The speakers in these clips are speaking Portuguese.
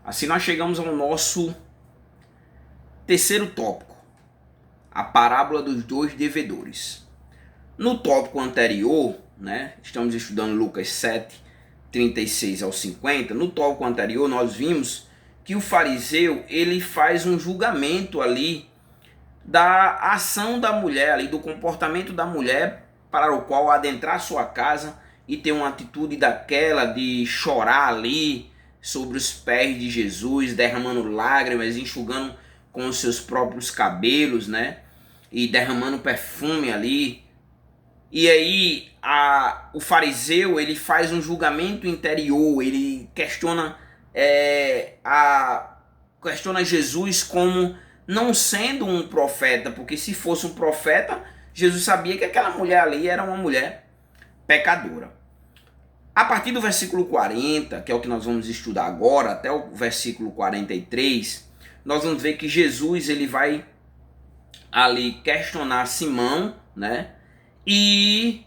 Assim nós chegamos ao nosso terceiro tópico, a parábola dos dois devedores. No tópico anterior, estamos estudando Lucas 7, 36 ao 50. No tópico anterior nós vimos que o fariseu ele faz um julgamento ali da ação da mulher, ali, do comportamento da mulher, para o qual adentrar sua casa e ter uma atitude daquela de chorar ali sobre os pés de Jesus, derramando lágrimas, enxugando com os seus próprios cabelos, e derramando perfume ali. E aí o fariseu ele faz um julgamento interior, ele questiona Jesus como não sendo um profeta, porque se fosse um profeta, Jesus sabia que aquela mulher ali era uma mulher pecadora. A partir do versículo 40, que é o que nós vamos estudar agora, até o versículo 43, nós vamos ver que Jesus ele vai ali questionar Simão, e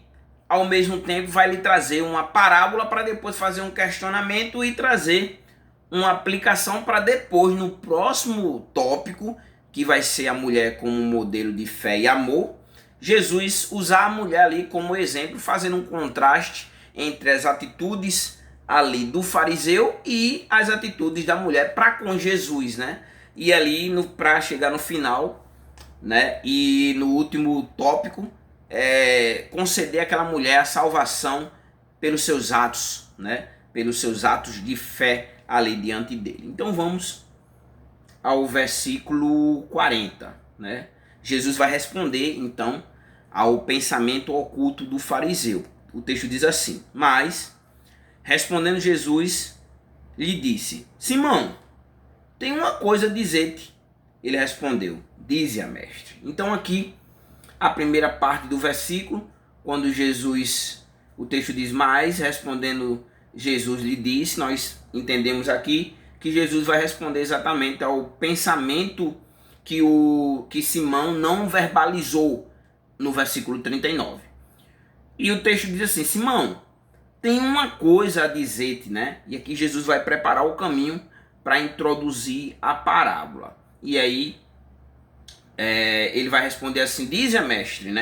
ao mesmo tempo vai lhe trazer uma parábola para depois fazer um questionamento e trazer uma aplicação para depois, no próximo tópico, que vai ser a mulher como modelo de fé e amor, Jesus usar a mulher ali como exemplo, fazendo um contraste entre as atitudes ali do fariseu e as atitudes da mulher para com Jesus, E ali para chegar no final, e no último tópico, conceder àquela mulher a salvação pelos seus atos, pelos seus atos de fé ali diante dele. Então vamos ao versículo 40, Jesus vai responder então ao pensamento oculto do fariseu. O texto diz assim: mas respondendo Jesus lhe disse: Simão, tenho uma coisa a dizer-te. Ele respondeu: dize-a, mestre. Então aqui a primeira parte do versículo, quando Jesus, o texto diz: mas respondendo Jesus lhe disse, nós entendemos aqui que Jesus vai responder exatamente ao pensamento que Simão não verbalizou no versículo 39. E o texto diz assim: Simão, tem uma coisa a dizer-te, E aqui Jesus vai preparar o caminho para introduzir a parábola. E aí ele vai responder assim: dize-a, mestre,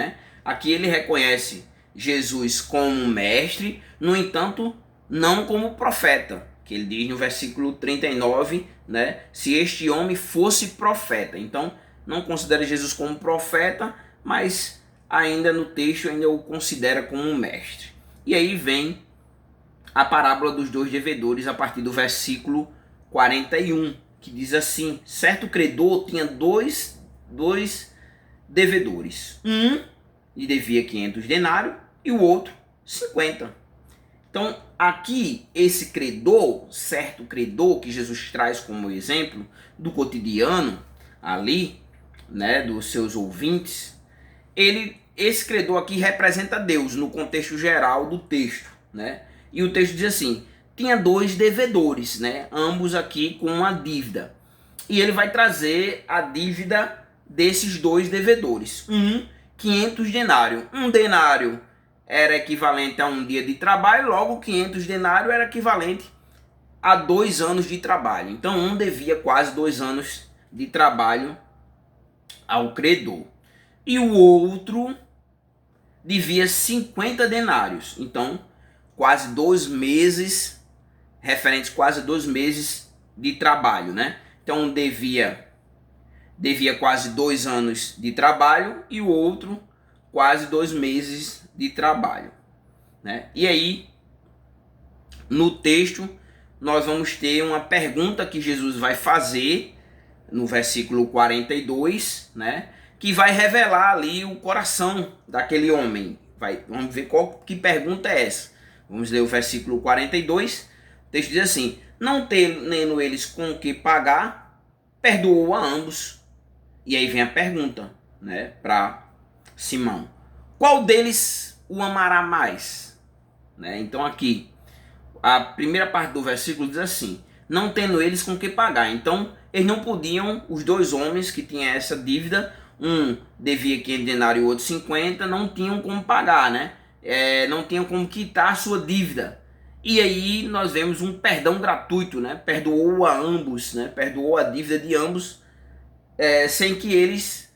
Aqui ele reconhece Jesus como mestre, no entanto, não como profeta, que ele diz no versículo 39, se este homem fosse profeta. Então, não considera Jesus como profeta, mas ainda no texto ainda o considera como um mestre. E aí vem a parábola dos dois devedores a partir do versículo 41, que diz assim: certo credor tinha dois devedores. Um lhe devia 500 denários e o outro 50. Então, aqui, esse credor, certo credor, que Jesus traz como exemplo do cotidiano ali, dos seus ouvintes, esse credor aqui representa Deus no contexto geral do texto, E o texto diz assim: tinha dois devedores, ambos aqui com uma dívida. E ele vai trazer a dívida desses dois devedores. 500 denários. Um denário era equivalente a um dia de trabalho, logo 500 denários era equivalente a 2 anos de trabalho. Então um devia quase 2 anos de trabalho ao credor. E o outro devia 50 denários. Então quase 2 meses, referentes quase 2 meses de trabalho, Então um devia quase 2 anos de trabalho e o outro quase 2 meses de trabalho, E aí, no texto, nós vamos ter uma pergunta que Jesus vai fazer no versículo 42, que vai revelar ali o coração daquele homem. Vamos ver que pergunta é essa. Vamos ler o versículo 42. O texto diz assim: não tendo eles com o que pagar, perdoou a ambos. E aí vem a pergunta, para Simão: qual deles o amará mais? Então aqui, a primeira parte do versículo diz assim: não tendo eles com que pagar. Então eles não podiam, os dois homens que tinham essa dívida, um devia 500 denários e o outro 50, não tinham como pagar, não tinham como quitar a sua dívida. E aí nós vemos um perdão gratuito, né? Perdoou a ambos, né? Perdoou a dívida de ambos, sem que eles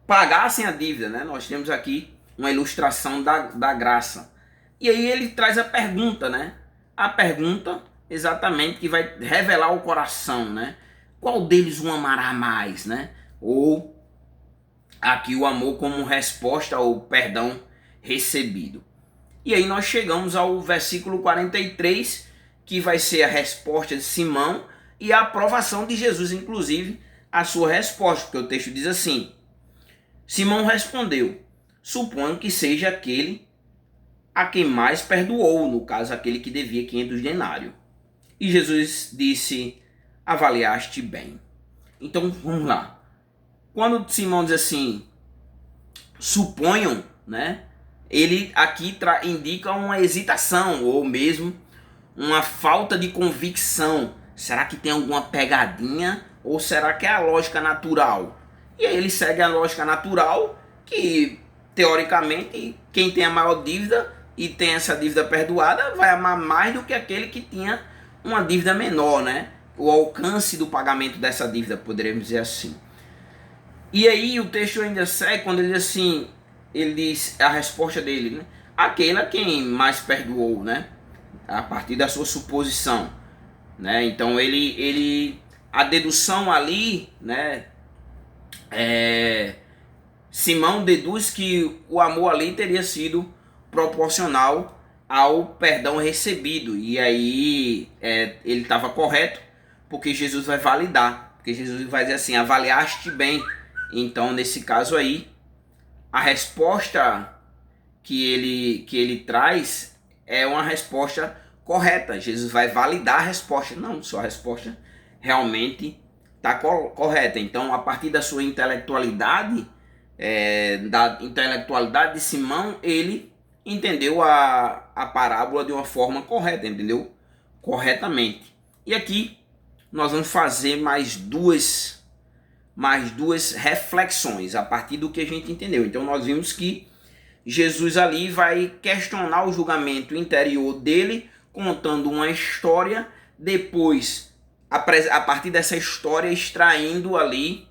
pagassem a dívida, né? Nós temos aqui uma ilustração da graça. E aí ele traz a pergunta, né? A pergunta exatamente que vai revelar o coração, né? Qual deles o amará mais, né? Ou aqui o amor como resposta ao perdão recebido. E aí nós chegamos ao versículo 43, que vai ser a resposta de Simão e a aprovação de Jesus, inclusive a sua resposta, porque o texto diz assim: Simão respondeu: suponho que seja aquele a quem mais perdoou, no caso aquele que devia 500 denários. E Jesus disse: avaliaste bem. Então vamos lá. Quando Simão diz assim, suponham, né? Ele aqui indica uma hesitação ou mesmo uma falta de convicção. Será que tem alguma pegadinha ou será que é a lógica natural? E aí ele segue a lógica natural, que teoricamente quem tem a maior dívida e tem essa dívida perdoada vai amar mais do que aquele que tinha uma dívida menor, né? O alcance do pagamento dessa dívida, poderíamos dizer assim. E aí o texto ainda segue quando ele diz assim, ele diz a resposta dele, né? Aquele a quem mais perdoou, né? A partir da sua suposição, né? Então a dedução ali, né? Simão deduz que o amor ali teria sido proporcional ao perdão recebido. E aí ele estava correto, porque Jesus vai validar. Porque Jesus vai dizer assim, avaliaste bem. Então, nesse caso aí, a resposta que ele traz é uma resposta correta. Jesus vai validar a resposta. Não, sua resposta realmente está correta. Então, a partir da sua intelectualidade, da intelectualidade de Simão, ele entendeu a parábola de uma forma correta, entendeu? Corretamente. E aqui nós vamos fazer mais duas reflexões a partir do que a gente entendeu. Então nós vimos que Jesus ali vai questionar o julgamento interior dele, contando uma história, depois a partir dessa história extraindo ali,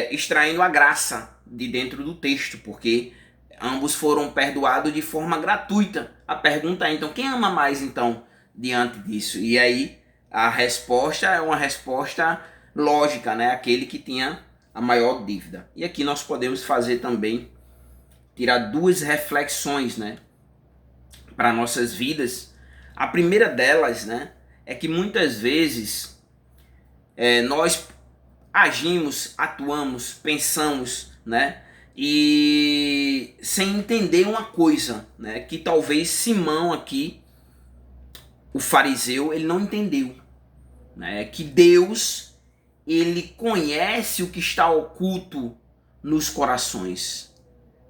extraindo a graça de dentro do texto, porque ambos foram perdoados de forma gratuita. A pergunta é então, quem ama mais então diante disso? E aí a resposta é uma resposta lógica, né? Aquele que tinha a maior dívida. E aqui nós podemos fazer também, tirar duas reflexões, né, para nossas vidas. A primeira delas, né, é que muitas vezes nós agimos, atuamos, pensamos, né, e sem entender uma coisa, né, que talvez Simão aqui, o fariseu, ele não entendeu, né, que Deus, ele conhece o que está oculto nos corações.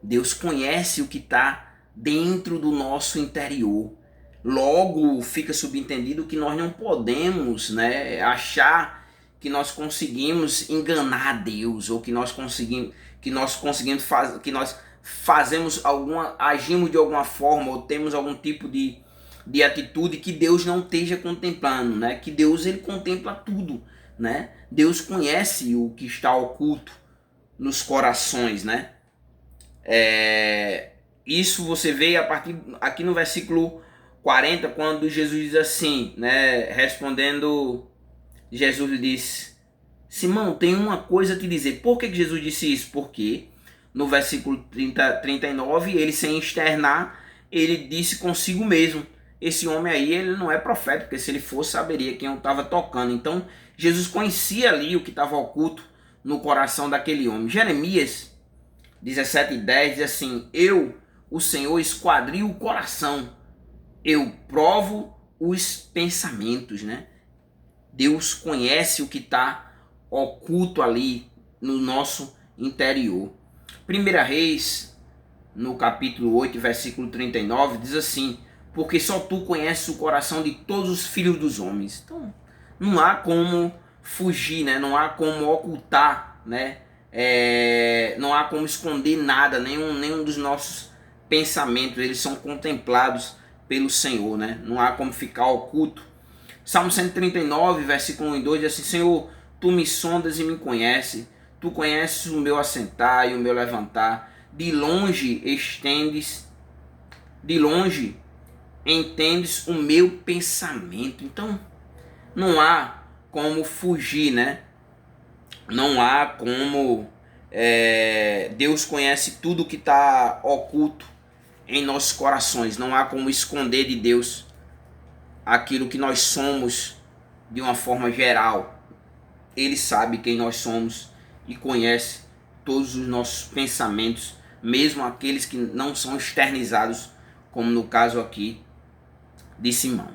Deus conhece o que está dentro do nosso interior. Logo, fica subentendido que nós não podemos, né, achar que nós conseguimos enganar a Deus, ou que nós fazemos agimos de alguma forma, ou temos algum tipo de atitude que Deus não esteja contemplando, né? Que Deus, ele contempla tudo, né? Deus conhece o que está oculto nos corações, né? Isso você vê a partir aqui no versículo 40, quando Jesus diz assim, né? Respondendo, Jesus lhe disse: Simão, tenho uma coisa a te dizer. Por que Jesus disse isso? Porque no versículo 39, ele, sem externar, ele disse consigo mesmo: esse homem aí, ele não é profeta, porque se ele fosse, saberia quem eu estava tocando. Então Jesus conhecia ali o que estava oculto no coração daquele homem. Jeremias 17:10 diz assim: eu, o Senhor, esquadrio o coração, eu provo os pensamentos, né? Deus conhece o que está oculto ali no nosso interior. 1 Reis, no capítulo 8, versículo 39, diz assim: porque só tu conheces o coração de todos os filhos dos homens. Então, não há como fugir, né? Não há como ocultar, né? Não há como esconder nada, nenhum dos nossos pensamentos, eles são contemplados pelo Senhor, né? Não há como ficar oculto. Salmo 139, versículo 1 e 2 diz assim: Senhor, tu me sondas e me conheces, tu conheces o meu assentar e o meu levantar, de longe entendes o meu pensamento. Então, não há como fugir, né? Não há como... Deus conhece tudo que está oculto em nossos corações. Não há como esconder de Deus aquilo que nós somos de uma forma geral. Ele sabe quem nós somos e conhece todos os nossos pensamentos, mesmo aqueles que não são externizados, como no caso aqui de Simão.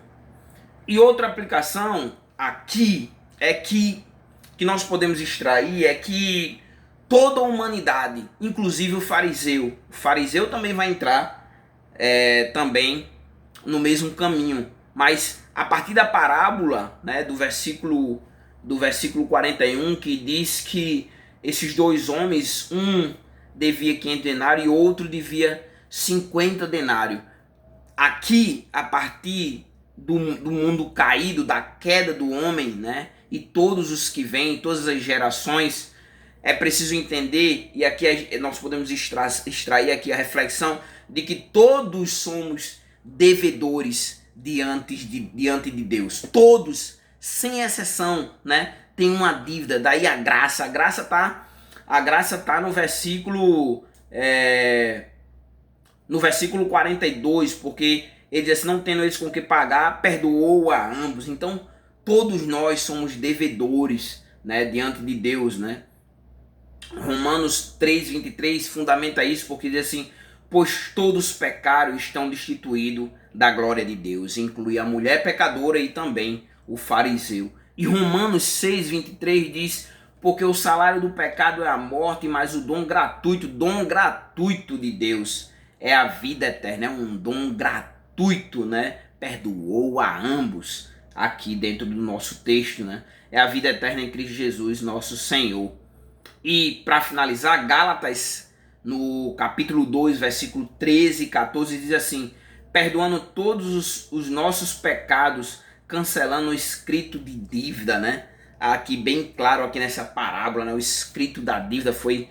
E outra aplicação aqui é que nós podemos extrair é que toda a humanidade, inclusive o fariseu também vai entrar também no mesmo caminho, mas a partir da parábola, né, do versículo 41, que diz que esses dois homens, um devia 500 denários e outro devia 50 denários. Aqui, a partir do mundo caído, da queda do homem, né, e todos os que vêm, todas as gerações, é preciso entender, e aqui nós podemos extrair aqui a reflexão de que todos somos devedores diante de Deus. Todos, sem exceção, né, tem uma dívida. Daí a graça tá no versículo no versículo 42, porque ele diz assim: não tendo eles com que pagar, perdoou a ambos. Então todos nós somos devedores, né, diante de Deus, né? Romanos 3:23 fundamenta isso, porque diz assim: pois todos pecaram e estão destituídos da glória de Deus, inclui a mulher pecadora e também o fariseu. E Romanos 6:23 diz: porque o salário do pecado é a morte, mas o dom gratuito de Deus é a vida eterna. É um dom gratuito, né? Perdoou a ambos, aqui dentro do nosso texto, né? É a vida eterna em Cristo Jesus, nosso Senhor. E para finalizar, Gálatas, no capítulo 2, versículo 13 e 14, diz assim: perdoando todos os nossos pecados, cancelando o escrito de dívida, né? Aqui bem claro, aqui nessa parábola, né? O escrito da dívida foi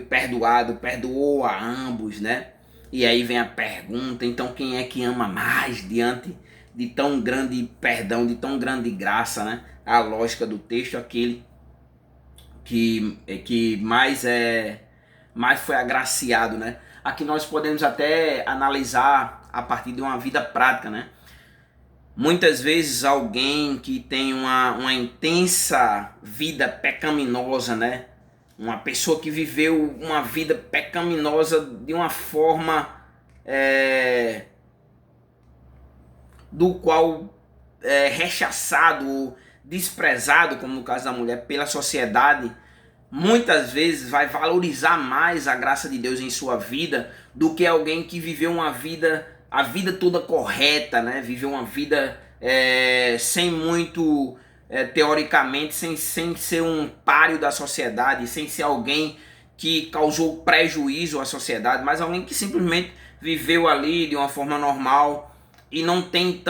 perdoado, perdoou a ambos, né? E aí vem a pergunta: então quem é que ama mais diante de tão grande perdão, de tão grande graça, né? A lógica do texto, aquele que mais foi agraciado, né? Aqui nós podemos até analisar a partir de uma vida prática, né? Muitas vezes alguém que tem uma intensa vida pecaminosa, né? Uma pessoa que viveu uma vida pecaminosa de uma forma do qual é rechaçado, desprezado, como no caso da mulher, pela sociedade, muitas vezes vai valorizar mais a graça de Deus em sua vida do que alguém que viveu a vida toda correta, né? Viveu uma vida sem muito, teoricamente, sem ser um páreo da sociedade, sem ser alguém que causou prejuízo à sociedade, mas alguém que simplesmente viveu ali de uma forma normal e não tem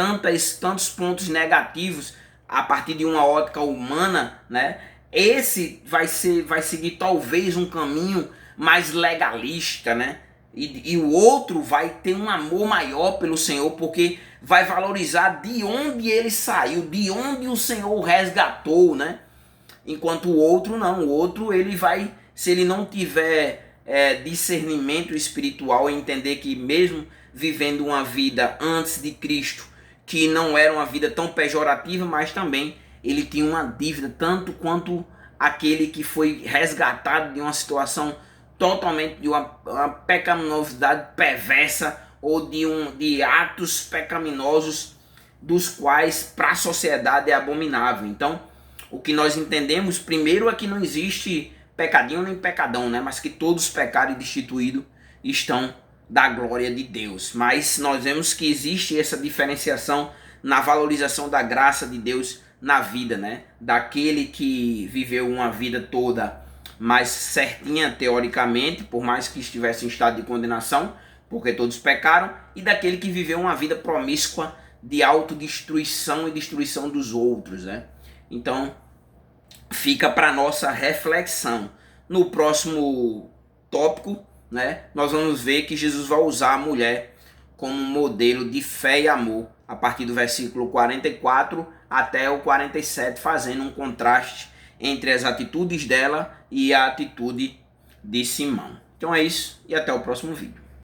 tantos pontos negativos a partir de uma ótica humana, né? Esse vai seguir talvez um caminho mais legalista, né? E o outro vai ter um amor maior pelo Senhor, porque vai valorizar de onde ele saiu, de onde o Senhor o resgatou, né? Enquanto o outro não. O outro, ele vai, se ele não tiver discernimento espiritual, entender que mesmo vivendo uma vida antes de Cristo, que não era uma vida tão pejorativa, mas também ele tinha uma dívida, tanto quanto aquele que foi resgatado de uma situação totalmente de uma pecaminosidade perversa, ou de atos pecaminosos dos quais para a sociedade é abominável. Então, o que nós entendemos primeiro é que não existe pecadinho nem pecadão, né? Mas que todos pecaram e destituídos estão da glória de Deus. Mas nós vemos que existe essa diferenciação na valorização da graça de Deus na vida, né? Daquele que viveu uma vida toda mais certinha teoricamente, por mais que estivesse em estado de condenação, porque todos pecaram, e daquele que viveu uma vida promíscua de autodestruição e destruição dos outros, né? Então, fica para nossa reflexão. No próximo tópico, né, nós vamos ver que Jesus vai usar a mulher como um modelo de fé e amor, a partir do versículo 44 até o 47, fazendo um contraste entre as atitudes dela e a atitude de Simão. Então é isso, e até o próximo vídeo.